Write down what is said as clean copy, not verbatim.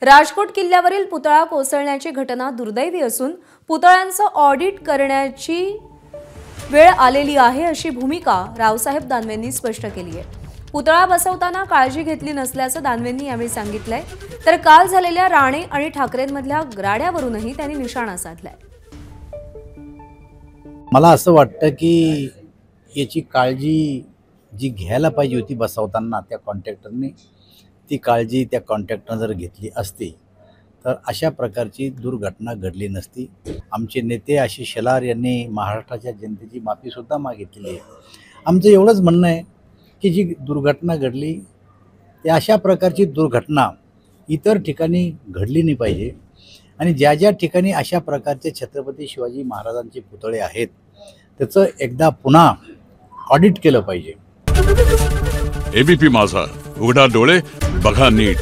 राजकोट किल्ल्यावरील पुतळा कोसळण्याची घटना दुर्दैवी असून पुतळ्यांचं ऑडिट करण्याची वेळ आलेली आहे अशी भूमिका रावसाहेब दानवेंनी स्पष्ट केली आहे। पुतळा बसवताना काळजी घेतली नसल्याचं दानवेंनी यावेळी सांगितलंय। तर काल झालेल्या राणे आणि ठाकरेंमधल्या गाड्यावरूनही त्यांनी निशाणा साधलाय। मला असं वाटतं की याची काळजी जी घ्यायला पाहिजे होती बसवताना त्या कॉन्ट्रॅक्टरने ती काळजी त्या कॉन्ट्रॅक्टरने जर घेतली असती तर अशा प्रकारची दुर्घटना घडली नसती। आमचे नेते आशिष शेलार यांनी महाराष्ट्राच्या जनतेची माफीसुद्धा मागितलेली आहे। आमचं एवढंच म्हणणं आहे की जी दुर्घटना घडली ते अशा प्रकारची दुर्घटना इतर ठिकाणी घडली नाही पाहिजे आणि ज्या ज्या ठिकाणी अशा प्रकारचे छत्रपती शिवाजी महाराजांचे पुतळे आहेत त्याचं एकदा पुन्हा ऑडिट केलं पाहिजे। एबीपी माझा, उघडा डोळे बघा नीट।